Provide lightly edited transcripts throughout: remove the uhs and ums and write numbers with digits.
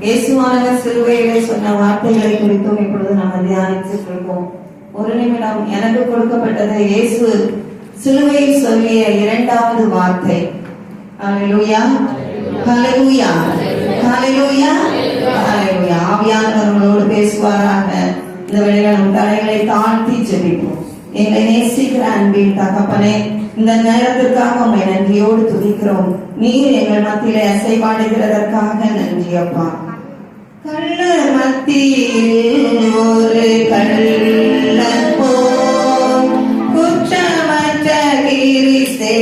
இயேசுவானவர் சிலுவையிலே சொன்ன வார்த்தைகளை குறித்தும் இப்பொழுது நாம் தியானித்துக் இருக்கோம். ஒரு நிமிடம். எனக்கு கொடுக்கப்பட்டது இயேசு சிலுவையில் சொல்லிய இரண்டாவது வார்த்தை. ஹல்லேலூயா, ஹல்லேலூயா, ஹல்லேலூயா, ஹல்லேலூயா. ஆவியானவர் நம்மளோடு பேசுவாராக. இந்த வேளையில நம் தலைகளை தாழ்த்தி ஜெபிப்போம். எங்களை நேசிக்கிற அன்பின் தகப்பனே, இந்த நேரத்திற்காக உங்களை நன்றியோடு துதிக்கிறோம். நீர் எங்கள் மத்தியிலே அசைவாடுகிறதற்காக நன்றி அப்பா. கள்ள மத்தியில் ஒரு கள்ளன் போல் குற்றமற்ற கிறிஸ்து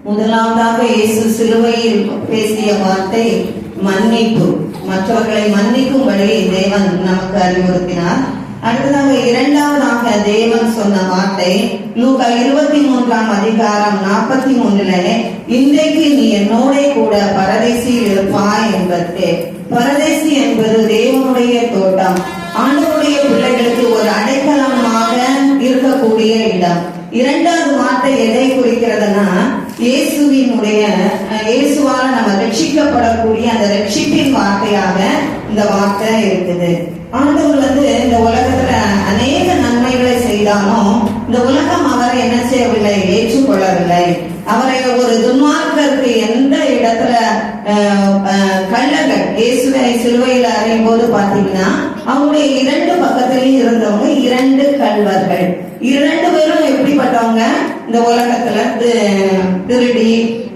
முதலாவதாக இயேசு சிலுவையில் பேசிய வார்த்தை மன்னிப்பு. மற்றவர்களை மன்னிக்கும்படி தேவன் நமக்கு அறிவுறுத்தினார். அடுத்ததாக இரண்டாவதாக தேவன் சொன்ன வார்த்தை லூக்கா 23ஆம் அதிகாரம் 43 இன்றைக்கு நீ என்னோட கூட பரதேசியில் இருப்பாய் என்பதே. பரதேசி என்பது தேவனுடைய தோட்டம், ஆண்டவருடைய பிள்ளைகளுக்கு ஒரு அடைக்கலமாக இருக்கக்கூடிய இடம். இரண்டாவது வார்த்தை எதை குறிக்கிறதுனா, இயேசுவால நம்ம ரட்சிக்கப்படக்கூடிய அந்த ரட்சிப்பின் வார்த்தையாக இந்த வார்த்தை இருக்குது. ஆண்டவர் இந்த உலகத்துல அநேக நன்மைகளை செய்தாலும் இந்த உலகம் அவரை என்ன செய்யவில்லை, ஏற்றுக்கொள்ளவில்லை. அவரை ஒரு துன்மார்க்கருக்கு எந்த இடத்துல கள்ளர்கள் இயேசுவை சிலுவையில் அறையும் போது பாத்தீங்கன்னா அவங்களுடைய இரண்டு பக்கத்திலையும் இருந்தவங்க இரண்டு கள்வர்கள். இரண்டு பேரும் எப்படிப்பட்டவங்க, இந்த உலகத்துல திருடி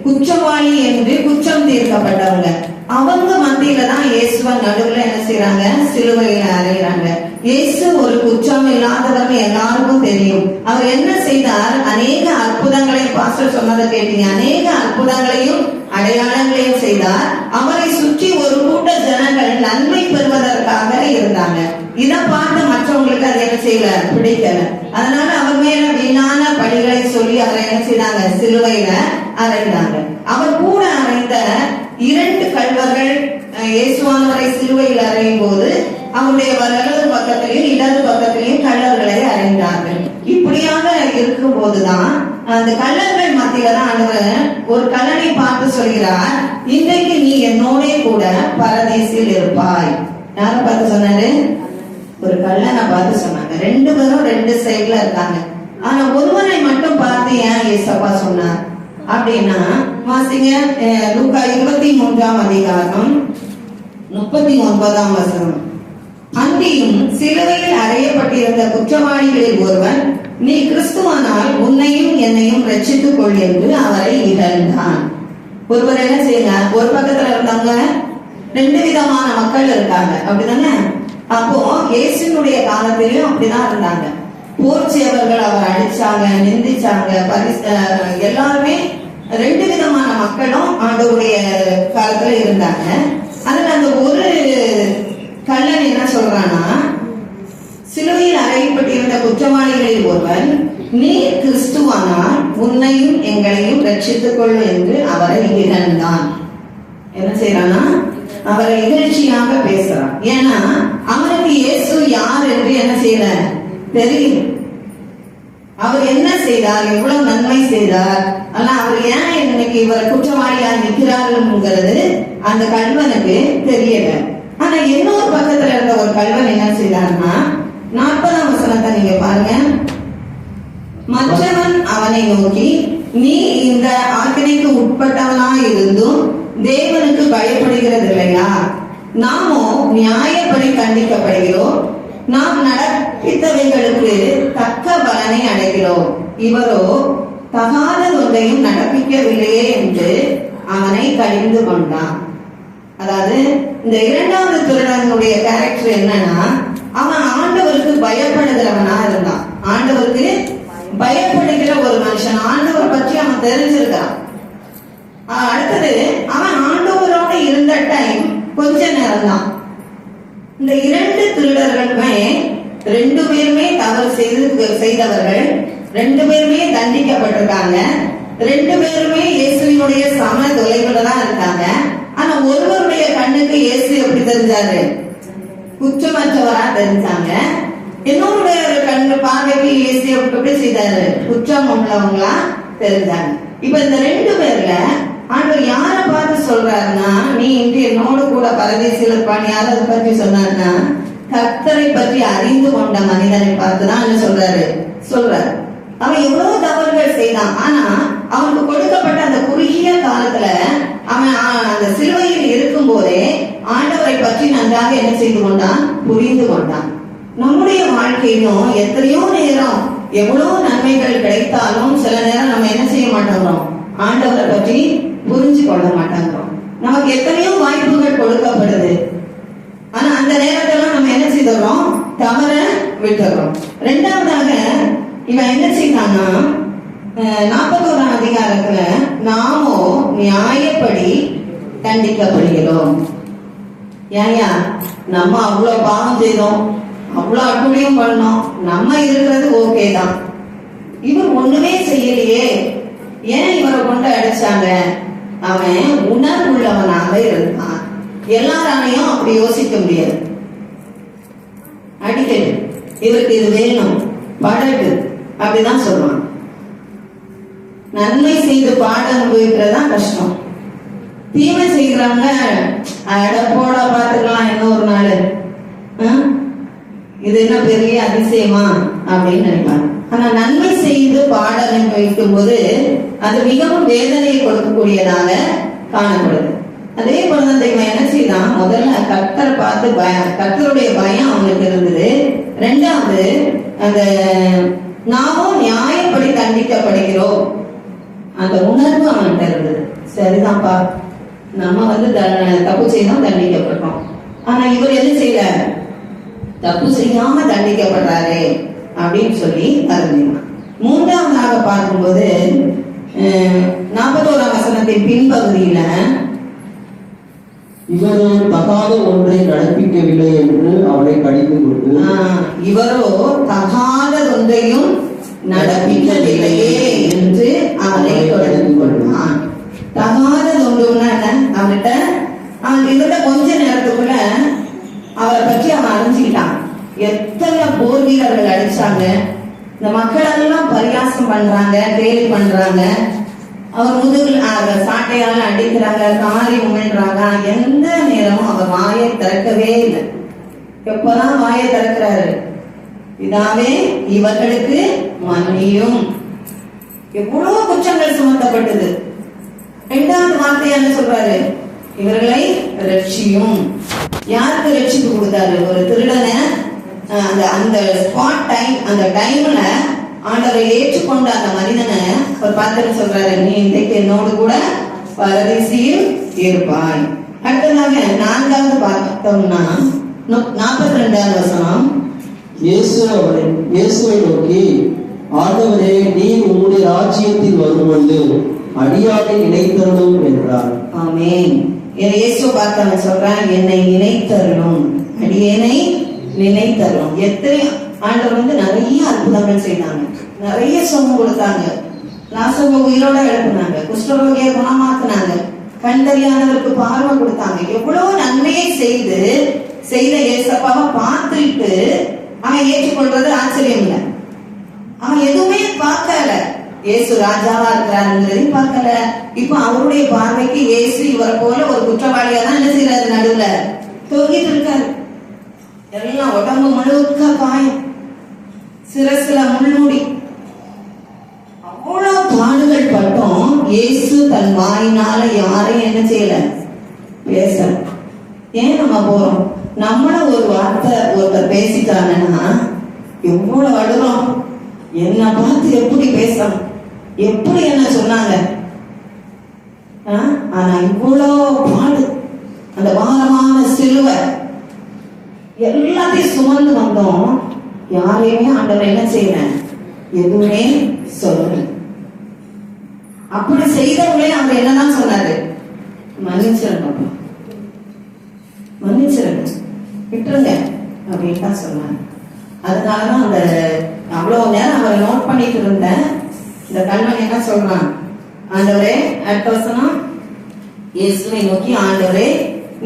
குற்றவாளி என்று குற்றம் தீர்க்கப்பட்டவங்க. அவங்க மத்தியில தான் இயேசுவன் நடுவுல என்ன செய்யறாங்க, சிலுவையில அறையிறாங்க. இயேசு ஒரு குற்றம் இல்லாதவர்னு எல்லாருக்கும் தெரியும். அவர் என்ன செய்தார், அநேக அற்புதங்களை, பாஸ்டர் சொன்னதை கேட்டீங்க, அநேக அற்புதங்களையும் அடையாளங்களையும் செய்தார். அவரை சுற்றி ஒரு கூட்ட ஜனங்கள் நன்மை பெறுவதற்காக இருந்தாங்க. இதை பார்த்து மற்றவங்களுக்கு அதை என்ன செய்யல, பிடிக்கல. அதனால அவர் மேல வீணான பழிகளை சொல்லி அவரை என்ன செய்தாங்க, சிலுவையில அறைந்தாங்க. அவர் கூட அறைந்த இரண்டு கள்வர்கள் இயேசுவானவரை சிலுவையில் அறையும் போது அவருடைய வலது பக்கத்திலையும் இடது பக்கத்திலையும் கள்ளர்களை அறைந்தார்கள். இப்படியாக இருக்கும் போதுதான் அந்த கள்ளர்கள் மத்தியில தான் ஆண்டவர் ஒரு கள்ளனை பார்த்து சொல்கிறார், இன்றைக்கு நீ என்னோட கூட பரதேசில் இருப்பாய். யார பார்த்து சொன்னாரு, ஒரு கள்ளனை பார்த்து சொன்னாங்க. ரெண்டு பேரும் ரெண்டு சைட்ல இருக்காங்க. ஆனா ஒருவனை மட்டும் பார்த்து ஏன் இயேசப்பா சொன்னார் அப்படின்னா, வாசிங்க லூக்கா 23ஆம் அதிகாரம் 39ஆம் வசனம். அன்றியும் சிலுவையில் அறையப்பட்டிருந்த குற்றவாளிகளில் ஒருவன், நீ கிறிஸ்துவானால் உன்னையும் என்னையும் ரட்சித்துக் கொள் என்று அவரை இகழ்ந்தான். ஒருவர் என்ன செய்யறார், ஒரு பக்கத்துல இருந்தவங்க ரெண்டு விதமான மக்கள் இருக்காங்க, அப்படிதானே? அப்போ இயேசுனுடைய காலத்திலும் அப்படிதான் இருந்தாங்க. போர்ச்சியவர்கள் அவர் அடிச்சாங்க, நிந்திச்சாங்க, எல்லாருமே ரெண்டு விதமான மக்களும் ஆண்டவருடைய காலத்துல இருந்தாங்க. அதுல அந்த ஒரு கள்ளன் என்ன சொல்றானா, சிலுவையில் அறையப்பட்டிருந்த குற்றவாளிகளில் ஒருவன், நீ கிறிஸ்துவானால் உன்னையும் எங்களையும் ரட்சித்துக் கொள் என்று அவரை இகழ்ந்தான். என்ன செய்யறானா, அவரை இகழ்ச்சியாக பேசுறான். ஏன்னா அவனுக்கு இயேசு யார் என்று என்ன செய்யல தெரியும். அவர் என்ன செய்தார், எவ்வளவு நன்மை செய்தார், ஆனா அவர் ஏன் இன்னைக்கு இவர் குற்றவாளியா நிற்கிறாருங்கிறது அந்த கள்வனுக்கு தெரியல. ஆனா இன்னொரு பக்கத்துல இருந்த ஒரு கள்வன் என்ன செய்தார்னா, 40ஆம் வசனத்தை நீங்க பாருங்க. மற்றவன் அவனை நோக்கி, நீ இந்த ஆக்கினைக்கு உட்பட்டவனா இருந்தும் தேவனுக்கு பயப்படுகிறது இல்லையா? நாமோ நியாயப்படி கண்டிக்கப்படுகிறோம், நாம் நடப்பித்தவைகளுக்கு தக்க பலனை அடைகிறோம். இவரோ தகாத ஒன்றையும் நடப்பிக்கவில்லையே என்று அவனை கடிந்து கொண்டான். அதாவது இந்த இரண்டாவது திருடனுடைய கேரக்டர் என்னன்னா, அவன் ஆண்டவருக்கு ஆண்டவருக்கு பயப்படுகிற ஒரு மனுஷன். ஆண்டவர் பற்றி அவன் தெரிஞ்சிருக்கான். அடுத்தது அவன் ஆண்டவரோட இருந்த டைம் கொஞ்ச நேரம் தான். இந்த 2 திருடர்களுமே 2 பேருமே தவறு செய்தவர்கள், 2 பேருமே தண்டிக்கப்பட்டிருக்காங்க, 2 பேருமே இயேசுவினுடைய சம தொலைவுல தான் இருக்காங்க. ஆனா ஒருவருடைய கண்ணுக்கு இயேசு எப்படி தெரிஞ்சாரு? குற்றமற்றவரா தெரிஞ்சாங்க. இன்னொருடைய கண்ணு பார்வைக்கு இயேசு எப்படி செய்தாரு? குற்றம் உள்ளவங்களா தெரிஞ்சாங்க. இப்ப இந்த 2 பேர்ல ஆண்டவர் யார பார்த்து சொல்றாருன்னா, நீ இன்று என்னோடு கூட பரதேசில் இருப்பான். யார அதை பற்றி சொன்னாருன்னா, கர்த்தரை பற்றி அறிந்து கொண்ட மனிதனை பார்த்துதான் என்ன சொல்றாரு. அவன் எவ்வளவு தவறுகள் செய்தான். ஆனா அவனுக்கு கொடுக்கப்பட்ட அந்த குறுகிய காலத்துல அவன் அந்த சிலுவையில் இருக்கும் போதே ஆண்டவரை பற்றி நன்றாக என்ன செய்து கொண்டான்? புரிந்து கொண்டான். நம்முடைய வாழ்க்கையிலும் எத்தனையோ நேரம் எவ்வளவு நன்மைகள் கிடைத்தாலும் சில நேரம் நம்ம என்ன செய்ய மாட்டோம்? ஆண்டவரை பற்றி புரிஞ்சு கொள்ள மாட்டோம். நமக்கு எத்தனையோ வாய்ப்புகள் கொடுக்கப்படுது. ஆனா அந்த நேரத்துல நம்ம என்ன செய்தோம்? தவற விட்டுறோம். 2வதாக இவன் என்ன செய்தான்னா, 41ஆம் அதிகாரத்துல நாமோ நியாயப்படி தண்டிக்கப்படுகிறோம். ஏயா நம்ம அவ்வளவு பாவம் செய்தோம், அவ்வளவு அட்டுழியம் பண்ணோம், நம்ம இருக்கிறது ஓகே தான், இவர் ஒண்ணுமே செய்யலையே, ஏன் இவரை கொண்டு அடிச்சாங்க? அவன் உணர்வுள்ளவனாக இருந்தான். எல்லாராலையும் அப்படி யோசிக்க முடியாது. அடிக்கடி இவருக்கு இது வேணும், படகு அப்படிதான் சொல்லுவான். நன்மை செய்து பாட அனுபவிக்கிறதுதான் கஷ்டம். தீமை செய்யறாங்க, போட பாத்துக்கலாம் இன்னொரு நாள், இது என்ன பெரிய அதிசயமா அப்படின்னு நினைப்பாங்க. ஆனா நன்மை செய்து பாட அனுபவிக்கும் போது அது மிகவும் வேதனையை கொடுக்கக்கூடியதாக காணப்படுது. அதே போலதான் இவன் என்ன செய்தான்? முதல்ல கர்த்தரை பார்த்து கர்த்தருடைய பயம் அவனுக்கு இருந்தது. 2வது அந்த நாமும் நியாயப்படி தண்டிக்கப்படுகிறோம் அந்த உணர்வு அவன்கிட்ட இருந்தது. சரிதான்ப்பா, நம்ம தப்பு செய்யணும், தண்டிக்கப்பட்டோம். ஆனா இவர் என்ன செய்யல? தப்பு செய்யாம தண்டிக்கப்படுறாரு அப்படின்னு சொல்லி அறிஞ்சினான். 3வதாக பார்க்கும்போது 41ஆம் வசனத்தின் பின்பகுதியில இவரோ தகாத ஒன்றை நடப்பிக்கவில்லை என்று அவனை கடிந்து கொண்டு, இவரோ தகாத ஒன்றையும் நடப்பிக்கவில்லையே என்று அவனை கடிந்து கொண்டான். தகாத ஒன்றுன்னா என்ன? அவன்கிட்ட கொஞ்ச நேரத்துக்குள்ள அவரை பற்றி அவன் அறிஞ்சுக்கிட்டான். எத்தனை போர் வீரர்கள் அடிச்சாங்க, இந்த மக்கள் எல்லாம் பரியாசம் பண்றாங்க, கேலி பண்றாங்க, அவர் முதுகில் சாட்டையால அடிக்கிறாங்க, காரி உமிழ்றாங்க. எந்த நேரமும் அவர் வாயை திறக்கவே இல்லை. எப்பதான் வாயை திறக்கிறாரு? இதாவே இவர்களுக்கு மன்னியும். எவ்வளவு குற்றங்கள் சுமத்தப்பட்டது. 2வது வார்த்தை என்ன சொல்றாரு? இவர்களை ரட்சியும். யாருக்கு ரட்சிப்பு கொடுத்தாரு? ஒரு திருடனை அந்த ஸ்பாட் டைம், அந்த டைம்ல ஆண்டவரை ஏற்றுக்கொண்ட அந்த மனிதனை ஒரு பார்த்து சொல்றாரு, நீ இன்றைக்கு என்னோடு கூட பரதேசியில் இருப்பாய். அடுத்ததாக 4வது பார்த்தோம்னா 42வது வசனம். இயேசுவை நோக்கி, ஆண்டவரே, நீ உம்முடைய ராஜ்யத்தில் வரும்பொழுது அடியானை நினைத்தருளும் என்றார். ஆமென். இயேசு பார்த்தவன் சொல்றான், என்னை நினைத்தருளும், அடியேனை நினைத்தருளும். எத்தனை ஆண்டவர் நிறைய அற்புதங்கள் செய்தாங்க, நிறைய சுகம் கொடுத்தாங்க, லாசரு உயிரோட எழுப்பினாங்க, குஷ்டரோகியை குணமாக்குனாங்க, கண் தெரியாதவருக்கு பார்வை கொடுத்தாங்க. எவ்வளவு நன்மையை செய்த ஏசப்பாவை பார்த்துட்டு அவன் ஏற்றுக்கொள்றது ஆச்சரியம் இல்லை. அவன் எதுவுமே பார்க்கல, இயேசு ராஜாவா இருக்கிறாருங்கிறதையும் பார்க்கல. இப்ப அவருடைய பார்வைக்கு இயேசு இவரை போல ஒரு குற்றவாளியா தான் என்ன செய்யறாரு? நடுவுல தொங்கிட்டு இருக்காரு. எல்லாம் உடம்பு முழுக்க காயம், சிரசுல முள்முடி, அவ்வளவு பாடுகள் பட்டும் இயேசு தன் வாயினால யாரையும் என்ன செய்யல? பேசல. ஏன் நம்ம போறோம்? நம்மள ஒரு வார்த்தை ஒருத்தர் பேசிட்டாங்கன்னா எவ்வளவு அழுறோம். என்ன பார்த்து எப்படி பேசணும், எப்படி என்ன சொன்னாங்க? ஆனா இவ்வளோ பாடு, அந்த பாரமான சிலுவை எல்லாத்தையும் சுமந்து வந்தோம். யாரையுமே ஆண்டவர் என்ன செய்யறேன் எதுவுமே சொல்லல. அப்படி செய்தவங்களே அவர் என்னதான் சொன்னாரு, மன்னிச்சிருங்க, மன்னிச்சிருங்க, விட்டுருங்க அப்படின்னு தான் சொன்னாங்க. அதனாலதான் அந்த அவ்வளவு நேரம் அவரை நோட் பண்ணிட்டு இருந்தேன். இந்த கல்வன் என்ன சொல்றான், ஆண்டவரே, அடுத்த வசனம், இயேசுவை நோக்கி, ஆண்டவரே,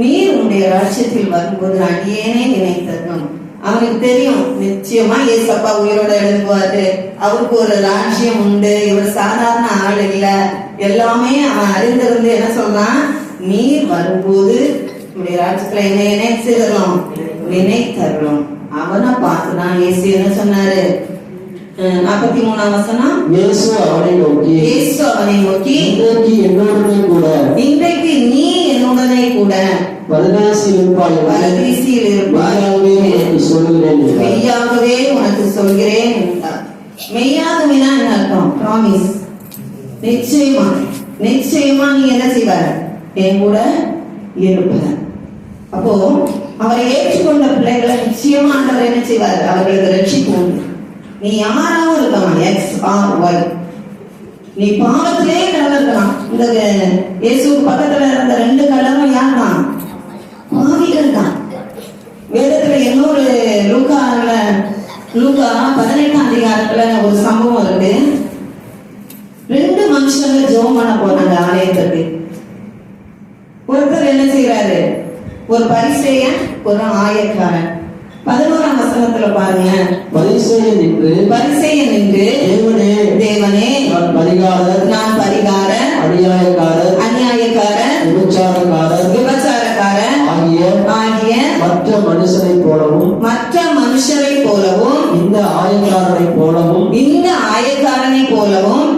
நீர் உன்னுடைய ராஜ்யத்தில் வரும்போது அடியேனே நினைத்தரும். அவனுக்கு தெரியும் நிச்சயமா ஏசப்பா உயிரோட எழுதுவாரு, அவருக்கு ஒரு ராஜ்யம் உண்டு, இவர் சாதாரண ஆள் இல்ல, எல்லாமே அவன் அறிந்திருந்து என்ன சொல்றான், நீர் வரும்போது உன்னுடைய ராஜ்யத்துல என்ன நினைச்சிடலாம், நினைத்தரலாம். அவனை பார்த்துதான் இயேசு என்ன சொன்னாரு, 43 வசனம், இயேசு அவனை நோக்கி, இன்றைக்கு என்னுடனே கூட, இன்றைக்கு நீ என்னுடனே கூட பரதேசில் இருப்பாய், மெய்யாகவே உனக்கு சொல்கிறேன் என்றார். மெய்யாகவே என்ன அர்த்தம், ப்ராமிஸ், நிச்சயமா நிச்சயமா நீ என்ன செய்வார், என் கூட இருப்பார். அப்போ அவரை ஏற்றுக்கொண்ட பிள்ளைகளை நிச்சயமா ஆண்டவர் என்ன செய்வார், அவர்களுக்கு ரட்சிப்பு உண்டு. நீ யாராவும் இருக்கலாம், எக்ஸ் ஆர் ஒய், நீ பாவத்திலே கலக்கலாம். இந்த இயேசுக்கு பக்கத்துல இருந்த 2 கல்லரும் யாருதான், பாவிகள் தான். வேதத்துல இன்னொரு லூக்கா 18ஆம் அதிகாரத்துல ஒரு சம்பவம் இருக்கு. 2 மனுஷங்க ஜெபம் பண்ண போனாங்க ஆலயத்துக்கு. ஒருத்தர் என்ன செய்யறாரு, ஒரு பரிசேயன், ஒரு ஆயக்காரன். 11ஆம் வசனத்துல பாருங்க, பரிசேயன் நின்று, தேவனே, நான் பரிகாரர், அநியாயக்காரர், விபச்சாரக்காரர் ஆகிய மற்ற மனுஷரை போலவும் இந்த ஆயக்காரனை போலவும்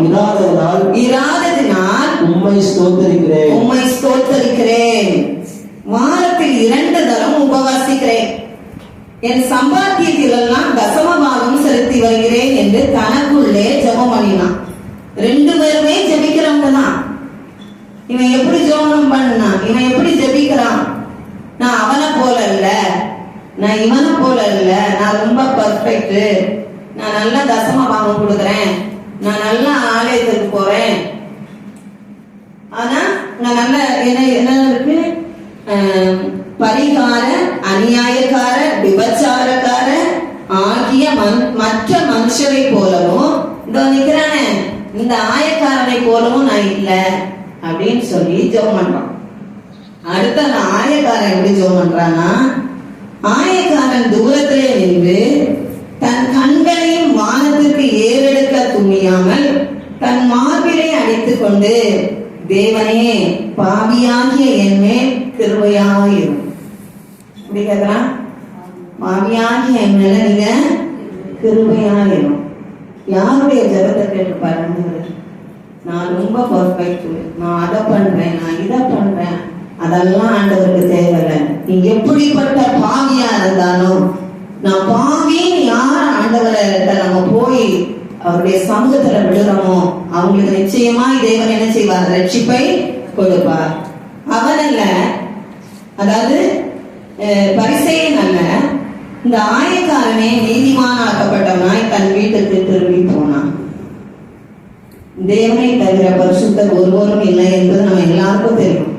இராததினால் உம்மை ஸ்தோத்தரிக்கிறேன். வாரத்தில் 2 தரம் உபவாசிக்கிறேன், என் சம்பாத்தியத்திலெல்லாம் தசமபாகம் செலுத்தி வருகிறேன் என்று தனக்குள்ளே ஜெபம் பண்ணினான். 2 பேருமே ஜெபிக்கிறவங்க தான். இவன் எப்படி ஜெபம் பண்ணான், இவன் எப்படி ஜெபிக்கிறான், நான் அவனை போல இல்ல, நான் இவனை போல இல்ல, நான் ரொம்ப பர்ஃபெக்ட், நான் நல்லா தசமபாகம் கொடுக்குறேன், நான் நல்லா ஆலயத்துக்கு போறேன், ஆனா நான் நல்ல என்ன இருக்கு, பரிகார, அநியாயக்கார, விபச்சாரக்கார ஆகிய மற்ற மனுஷரை போலவும் இந்த நிக்கிறானே இந்த ஆயக்காரனை போலவும் நான் இல்ல அப்படின்னு சொல்லி ஜெபம் பண்றான். அடுத்த அந்த ஆயக்காரன் எப்படி ஜெபம் பண்றான்னா, ஆயக்காரன் தூரத்திலே நின்று தன் கண்களையும் வானத்திற்கு ஏறெடுக்க துணியாமல் தன் மார்பிலை அடித்துக் கொண்டு, தேவனே, பாவியாகிய என் மேல் கிருபையாயிரும். இப்படி கேட்கிறான், பாவியாகிய என் மேல நீங்க கிருபையாயிரும். யாருடைய ஜெபத்தை கேட்டு பாருங்க, நான் ரொம்ப பர்ஃபெக்ட், நான் அதை பண்றேன், நான் இதை பண்றேன், அதெல்லாம் ஆண்டவருக்கு தேவையில்லை. நீ எப்படிப்பட்ட பாவியா இருந்தாலும், நான் பாவின்னு யார் ஆண்டவரை நம்ம போய் அவருடைய சமூகத்துல விடுறோமோ அவங்களுக்கு நிச்சயமா தேவன் என்ன செய்வார், ரட்சிப்பை கொடுப்பார். அவன் அல்ல, அதாவது பரிசேயன் அல்ல, இந்த ஆயக்காரனே நீதிமான் ஆக்கப்பட்டவனாய் தன் வீட்டுக்கு திரும்பி போனான். தேவனை தவிர பரிசுத்தர் ஒருவரும் இல்லை என்பது நம்ம எல்லாருக்கும் தெரியும்.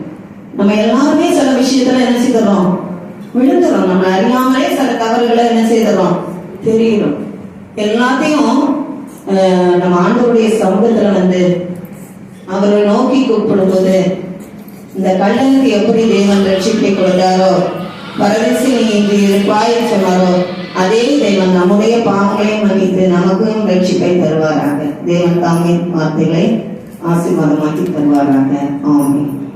நம்ம எல்லாருமே சில விஷயத்துல என்ன செய்கிறோம், விழுந்துறோம். நம்ம அறியாமலே சில தவறுகளை என்ன செய்கிறோம், தெரியும். எல்லாத்தையும் நம்ம ஆண்டவருடைய சமூகத்துல அவரை நோக்கி கூப்பிடும் போது, இந்த கள்ளனுக்கு எப்படி தேவன் ரட்சிப்பை கொடுத்தாரோ, பரதேசி நீ இன்று இருப்பாய் சொன்னாரோ, அதே தேவன் நம்முடைய பாவங்களையும் மன்னித்து நமக்கும் ரட்சிப்பை தருவாராக. தேவன் தாமே வார்த்தைகளை ஆசீர்வாதமாக்கி தருவாராக. ஆமென்.